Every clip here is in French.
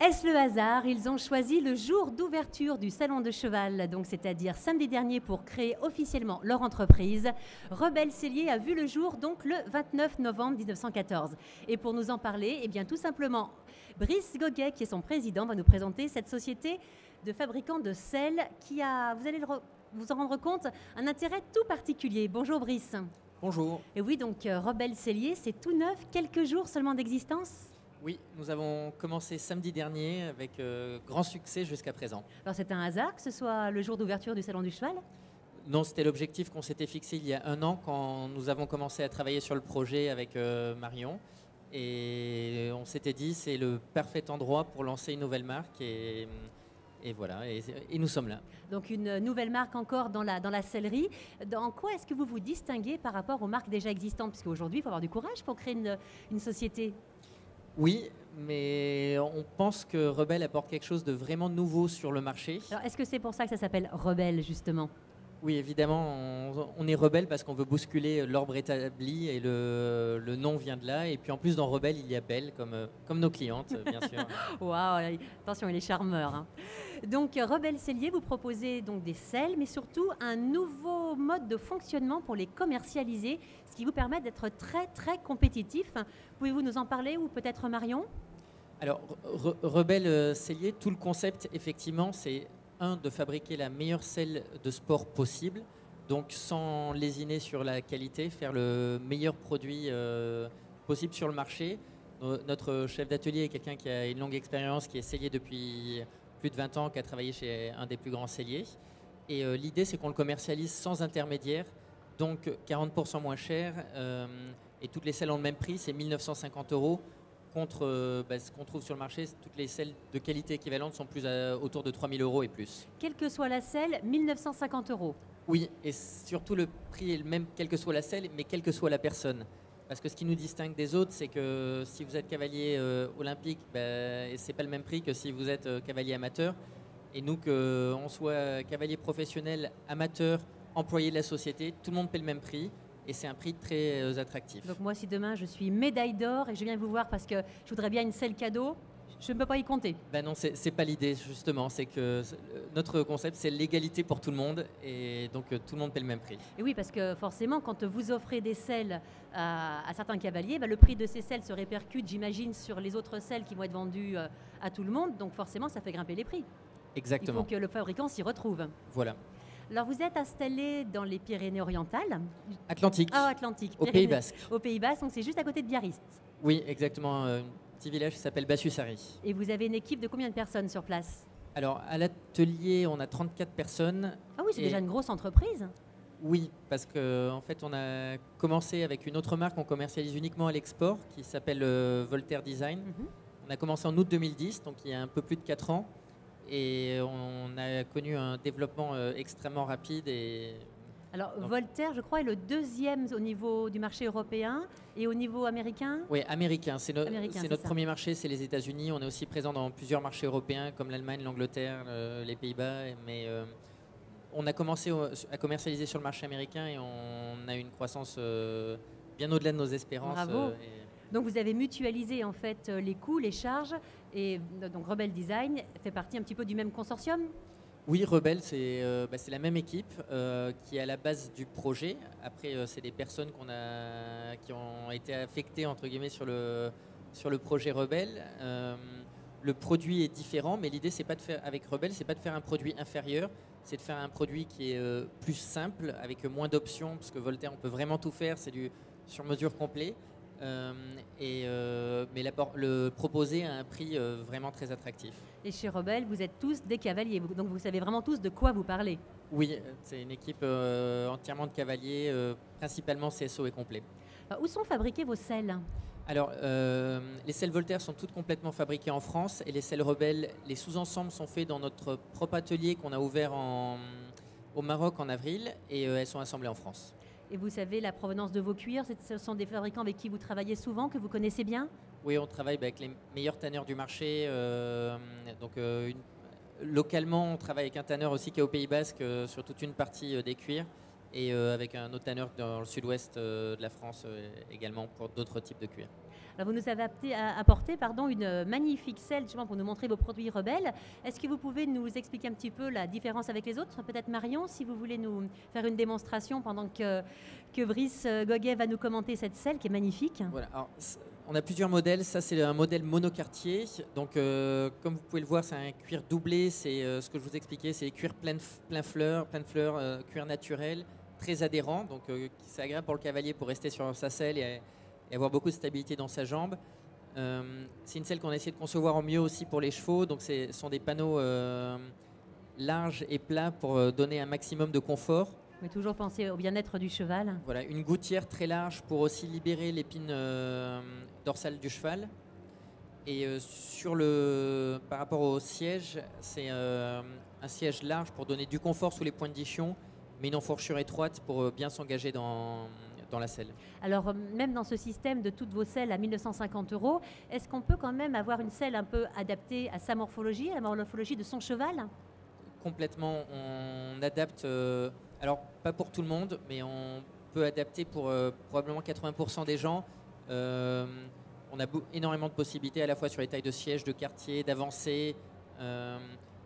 Est-ce le hasard? Ils ont choisi le jour d'ouverture du Salon de Cheval, donc c'est-à-dire samedi dernier, pour créer officiellement leur entreprise. Rebelle Sellier a vu le jour donc le 29 novembre 1914. Et pour nous en parler, eh bien tout simplement, Brice Goguet, qui est son président, va nous présenter cette société de fabricants de sel qui a, vous allez vous en rendre compte, un intérêt tout particulier. Bonjour Brice. Bonjour. Et oui, donc Rebelle Sellier, c'est tout neuf, quelques jours seulement d'existence. Oui, nous avons commencé samedi dernier avec grand succès jusqu'à présent. Alors c'est un hasard que ce soit le jour d'ouverture du Salon du Cheval? Non, c'était l'objectif qu'on s'était fixé il y a un an quand nous avons commencé à travailler sur le projet avec Marion. Et on s'était dit c'est le parfait endroit pour lancer une nouvelle marque et voilà, et nous sommes là. Donc une nouvelle marque encore dans la sellerie. Dans quoi est-ce que vous vous distinguez par rapport aux marques déjà existantes? Parce qu'aujourd'hui, il faut avoir du courage pour créer une société. Oui, mais on pense que Rebelle apporte quelque chose de vraiment nouveau sur le marché. Alors est-ce que c'est pour ça que ça s'appelle Rebelle justement? Oui, évidemment, on est rebelle parce qu'on veut bousculer l'ordre établi et le nom vient de là. Et puis en plus, dans Rebelle, il y a Belle, comme nos clientes, bien sûr. Waouh, attention, il est charmeur, hein. Donc Rebelle Sellier, vous proposez donc des sels, mais surtout un nouveau mode de fonctionnement pour les commercialiser, ce qui vous permet d'être très très compétitif. Pouvez-vous nous en parler, ou peut-être Marion? Alors, Rebelle Sellier, tout le concept, effectivement, c'est de fabriquer la meilleure selle de sport possible, donc sans lésiner sur la qualité, faire le meilleur produit possible sur le marché. Notre chef d'atelier est quelqu'un qui a une longue expérience, qui est sellier depuis plus de 20 ans, qui a travaillé chez un des plus grands selliers. Et l'idée, c'est qu'on le commercialise sans intermédiaire, donc 40% moins cher, et toutes les selles ont le même prix, c'est 1 950 € contre ce qu'on trouve sur le marché. Toutes les selles de qualité équivalente sont plus autour de 3 000 € et plus. Quelle que soit la selle, 1 950 €. Oui, et surtout le prix est le même, quelle que soit la selle, mais quelle que soit la personne. Parce que ce qui nous distingue des autres, c'est que si vous êtes cavalier olympique, c'est pas le même prix que si vous êtes cavalier amateur. Et nous, qu'on soit cavalier professionnel, amateur, employé de la société, tout le monde paie le même prix. Et c'est un prix très attractif. Donc moi, si demain je suis médaille d'or et je viens vous voir parce que je voudrais bien une selle cadeau, je ne peux pas y compter. Ben non, c'est pas l'idée justement. C'est que notre concept, c'est l'égalité pour tout le monde, et donc tout le monde paie le même prix. Et oui, parce que forcément, quand vous offrez des selles à certains cavaliers, le prix de ces selles se répercute, j'imagine, sur les autres selles qui vont être vendues à tout le monde. Donc forcément, ça fait grimper les prix. Exactement. Il faut que le fabricant s'y retrouve. Voilà. Alors vous êtes installé dans les Pyrénées-Orientales. Atlantique. Ah, Atlantique. Au Pays Basque. Au Pays Basque, donc c'est juste à côté de Biarritz. Oui, exactement. Un petit village qui s'appelle Bassusari. Et vous avez une équipe de combien de personnes sur place? Alors, à l'atelier, on a 34 personnes. Ah oui, c'est déjà une grosse entreprise. Oui, parce qu'en fait, on a commencé avec une autre marque, on commercialise uniquement à l'export, qui s'appelle Voltaire Design. On a commencé en août 2010, donc il y a un peu plus de 4 ans. Et on a connu un développement extrêmement rapide. Alors Voltaire, je crois, est le deuxième au niveau du marché européen, et au niveau américain? Oui, américain. C'est notre premier marché, c'est les États-Unis. On est aussi présent dans plusieurs marchés européens comme l'Allemagne, l'Angleterre, les Pays-Bas. Mais on a commencé à commercialiser sur le marché américain et on a eu une croissance bien au-delà de nos espérances. Bravo. Donc vous avez mutualisé en fait les coûts, les charges, et donc Rebelle Design fait partie un petit peu du même consortium? Oui, Rebelle, c'est la même équipe qui est à la base du projet. Après, c'est des personnes qui ont été affectées entre guillemets sur le projet Rebelle. Le produit est différent, mais l'idée c'est pas de faire avec Rebelle, c'est pas de faire un produit inférieur, c'est de faire un produit qui est plus simple, avec moins d'options, parce que Voltaire on peut vraiment tout faire, c'est du sur mesure complet. Mais le proposer à un prix vraiment très attractif. Et chez Rebelle, vous êtes tous des cavaliers, donc vous savez vraiment tous de quoi vous parlez. Oui, c'est une équipe entièrement de cavaliers, principalement CSO et complet. Où sont fabriquées vos selles? Alors, les selles Voltaire sont toutes complètement fabriquées en France, et les selles Rebelle, les sous-ensembles sont faits dans notre propre atelier qu'on a ouvert au Maroc en avril, et elles sont assemblées en France. Et vous savez la provenance de vos cuirs? Ce sont des fabricants avec qui vous travaillez souvent, que vous connaissez bien? Oui, on travaille avec les meilleurs tanneurs du marché. Localement, on travaille avec un tanneur aussi qui est au Pays Basque sur toute une partie des cuirs, et avec un autre tanneur dans le sud-ouest de la France également pour d'autres types de cuirs. Alors, vous nous avez apporté une magnifique selle justement pour nous montrer vos produits Rebelle. Est-ce que vous pouvez nous expliquer un petit peu la différence avec les autres? Peut-être Marion, si vous voulez nous faire une démonstration pendant que Brice Goguet va nous commenter cette selle qui est magnifique. Voilà. Alors, on a plusieurs modèles. Ça, c'est un modèle monoquartier. Donc, comme vous pouvez le voir, c'est un cuir doublé. C'est ce que je vous expliquais, c'est cuir plein fleurs, cuir naturel, très adhérent. Donc, c'est agréable pour le cavalier pour rester sur sa selle et avoir beaucoup de stabilité dans sa jambe. C'est une selle qu'on a essayé de concevoir au mieux aussi pour les chevaux. Donc, ce sont des panneaux larges et plats pour donner un maximum de confort. Mais toujours penser au bien-être du cheval. Voilà, une gouttière très large pour aussi libérer l'épine dorsale du cheval. Et par rapport au siège, c'est un siège large pour donner du confort sous les points de diction, mais une enfourchure étroite pour bien s'engager dans la selle. Alors, même dans ce système de toutes vos selles à 1 950 €, est-ce qu'on peut quand même avoir une selle un peu adaptée à sa morphologie, à la morphologie de son cheval? Complètement, on adapte, alors pas pour tout le monde, mais on peut adapter pour probablement 80% des gens. On a énormément de possibilités à la fois sur les tailles de siège, de quartier, d'avancée.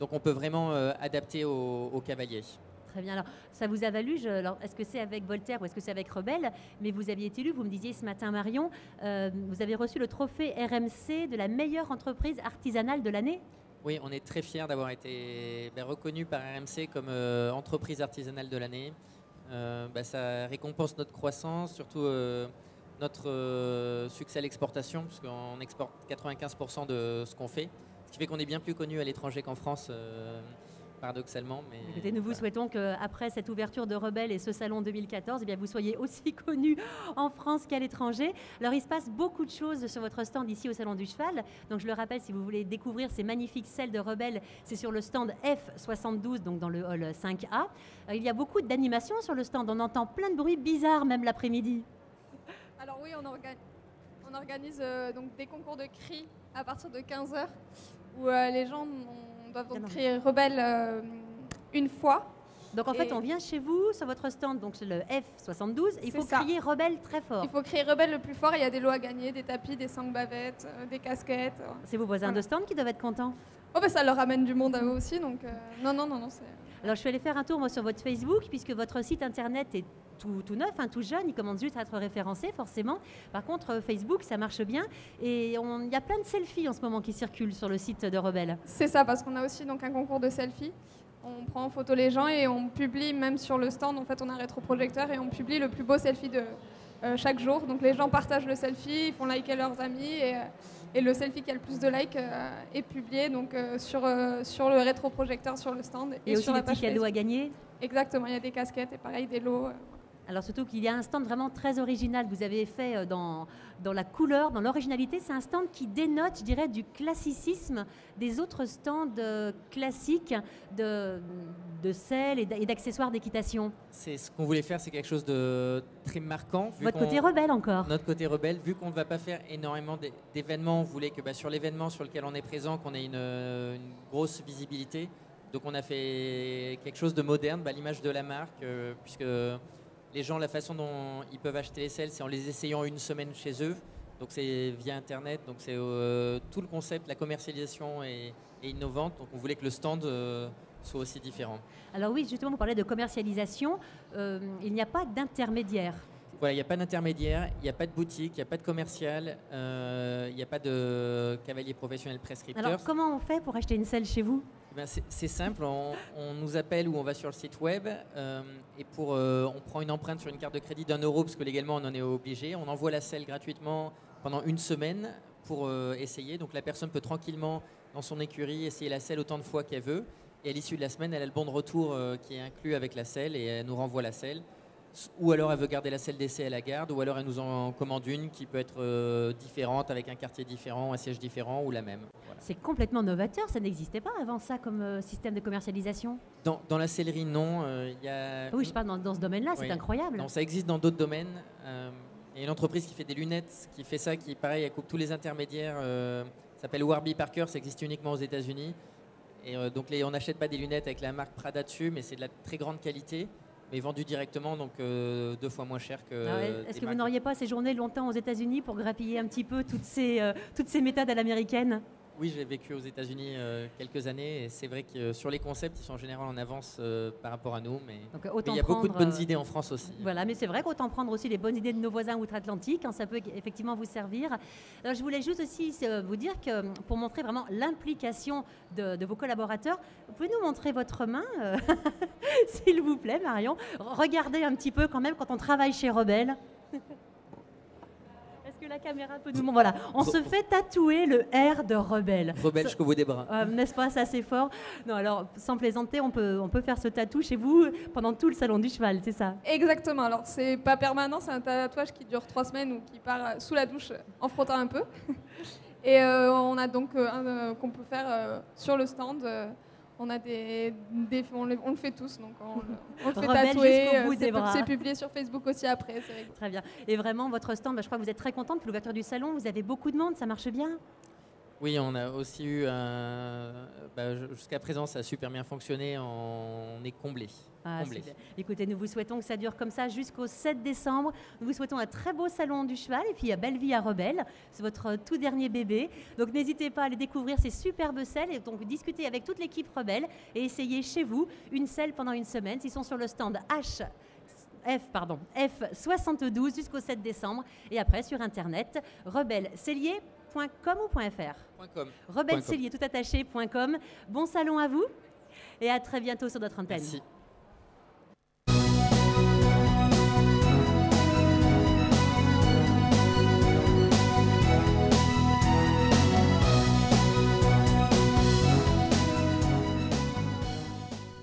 Donc on peut vraiment adapter au cavalier. Très bien. Alors, ça vous a valu, est-ce que c'est avec Voltaire ou est-ce que c'est avec Rebelle? Mais vous aviez été élu, vous me disiez ce matin, Marion, vous avez reçu le trophée RMC de la meilleure entreprise artisanale de l'année. Oui, on est très fiers d'avoir été reconnu par RMC comme entreprise artisanale de l'année. Ça récompense notre croissance, surtout notre succès à l'exportation, parce qu'on exporte 95% de ce qu'on fait, ce qui fait qu'on est bien plus connu à l'étranger qu'en France, paradoxalement. Mais écoutez, nous vous souhaitons qu'après cette ouverture de Rebelle et ce salon 2014, vous soyez aussi connu en France qu'à l'étranger. Alors, il se passe beaucoup de choses sur votre stand ici au Salon du Cheval. Donc, je le rappelle, si vous voulez découvrir ces magnifiques selles de Rebelle, c'est sur le stand F72, donc dans le hall 5A. Il y a beaucoup d'animations sur le stand. On entend plein de bruits bizarres, même l'après-midi. Alors oui, on organise donc des concours de cris à partir de 15h où les gens doivent donc crier Rebelle une fois. Donc en fait, on vient chez vous, sur votre stand, donc c'est le F72, et il faut crier Rebelle très fort. Il faut crier Rebelle le plus fort, et il y a des lots à gagner, des tapis, des sangs bavettes, des casquettes. C'est vos voisins de stand qui doivent être contents? Oh ça leur amène du monde à eux aussi, donc non, c'est... Alors je suis allée faire un tour moi, sur votre Facebook, puisque votre site internet est tout neuf, tout jeune, il commence juste à être référencé forcément. Par contre, Facebook, ça marche bien, et il y a plein de selfies en ce moment qui circulent sur le site de Rebelle. C'est ça, parce qu'on a aussi donc un concours de selfies. On prend en photo les gens et on publie même sur le stand. En fait, on a un rétroprojecteur et on publie le plus beau selfie de chaque jour. Donc les gens partagent le selfie, ils font liker leurs amis et le selfie qui a le plus de likes est publié donc, sur le rétroprojecteur sur le stand. Et aussi sur des petits cadeaux à gagner. Exactement, il y a des casquettes et pareil des lots. Alors surtout qu'il y a un stand vraiment très original. Vous avez fait dans la couleur, dans l'originalité. C'est un stand qui dénote, je dirais, du classicisme des autres stands classiques de selles et d'accessoires d'équitation. C'est ce qu'on voulait faire, c'est quelque chose de très marquant. Votre côté rebelle encore. Notre côté rebelle, vu qu'on ne va pas faire énormément d'événements, on voulait que sur l'événement sur lequel on est présent, qu'on ait une grosse visibilité. Donc on a fait quelque chose de moderne, l'image de la marque, puisque les gens, la façon dont ils peuvent acheter les selles, c'est en les essayant une semaine chez eux. Donc c'est via Internet. Donc c'est tout le concept, la commercialisation est innovante. Donc on voulait que le stand soit aussi différent. Alors oui, justement, vous parlez de commercialisation. Il n'y a pas d'intermédiaire. Voilà, il n'y a pas d'intermédiaire, il n'y a pas de boutique, il n'y a pas de commercial, il n'y a pas de cavalier professionnel prescripteur. Alors comment on fait pour acheter une selle chez vous? C'est simple, on nous appelle ou on va sur le site web et on prend une empreinte sur une carte de crédit d'1 € parce que légalement on en est obligé. On envoie la selle gratuitement pendant une semaine pour essayer. Donc la personne peut tranquillement dans son écurie essayer la selle autant de fois qu'elle veut. Et à l'issue de la semaine, elle a le bon de retour qui est inclus avec la selle et elle nous renvoie la selle. Ou alors elle veut garder la selle d'essai à la garde, ou alors elle nous en commande une qui peut être différente, avec un quartier différent, un siège différent ou la même. Voilà. C'est complètement novateur, ça n'existait pas avant ça comme système de commercialisation? Dans la sellerie, non. Oui, je parle dans ce domaine-là, c'est incroyable. Non, ça existe dans d'autres domaines. Il y a une entreprise qui fait des lunettes, qui fait ça, qui pareil, elle coupe tous les intermédiaires. Ça s'appelle Warby Parker, ça existe uniquement aux États-Unis. Et donc on n'achète pas des lunettes avec la marque Prada dessus, mais c'est de la très grande qualité. mais vendu directement, donc 2 fois moins cher que. Ah ouais. Est-ce que vous n'auriez pas séjourné longtemps aux États-Unis pour grappiller un petit peu toutes ces méthodes à l'américaine? Oui, j'ai vécu aux États-Unis quelques années et c'est vrai que sur les concepts, ils sont en général en avance par rapport à nous, mais il y a beaucoup de bonnes idées en France aussi. Voilà, mais c'est vrai qu'autant prendre aussi les bonnes idées de nos voisins outre-Atlantique, hein, ça peut effectivement vous servir. Alors, je voulais juste aussi vous dire que pour montrer vraiment l'implication de vos collaborateurs, vous pouvez nous montrer votre main, s'il vous plaît, Marion. Regardez un petit peu quand même quand on travaille chez Rebelle. Est-ce que la caméra peut nous montrer? Voilà, on se fait tatouer le R de Rebelle. Rebelle jusqu'au bout des bras. N'est-ce pas, ça c'est fort. Non, alors, sans plaisanter, on peut faire ce tatou chez vous pendant tout le salon du cheval, c'est ça? Exactement. Alors, c'est pas permanent, c'est un tatouage qui dure 3 semaines ou qui part sous la douche en frottant un peu. Et on a donc un qu'on peut faire sur le stand. On a on le fait tous, donc on le fait Rebelle tatouer. jusqu'au bout des bras. C'est publié sur Facebook aussi après. Très bien. Et vraiment, votre stand, je crois que vous êtes très contente pour l'ouverture du salon. Vous avez beaucoup de monde, ça marche bien? Oui, on a aussi eu jusqu'à présent, ça a super bien fonctionné. On est comblé. Ah, écoutez, nous vous souhaitons que ça dure comme ça jusqu'au 7 décembre. Nous vous souhaitons un très beau salon du cheval et puis belle vie à Rebelle. C'est votre tout dernier bébé. Donc n'hésitez pas à aller découvrir ces superbes selles et donc discuter avec toute l'équipe Rebelle et essayer chez vous une selle pendant une semaine. Ils sont sur le stand F72 jusqu'au 7 décembre et après sur internet rebellecellier.com ou .fr. Rebellecellier tout attaché.com. Bon salon à vous et à très bientôt sur notre antenne. Merci.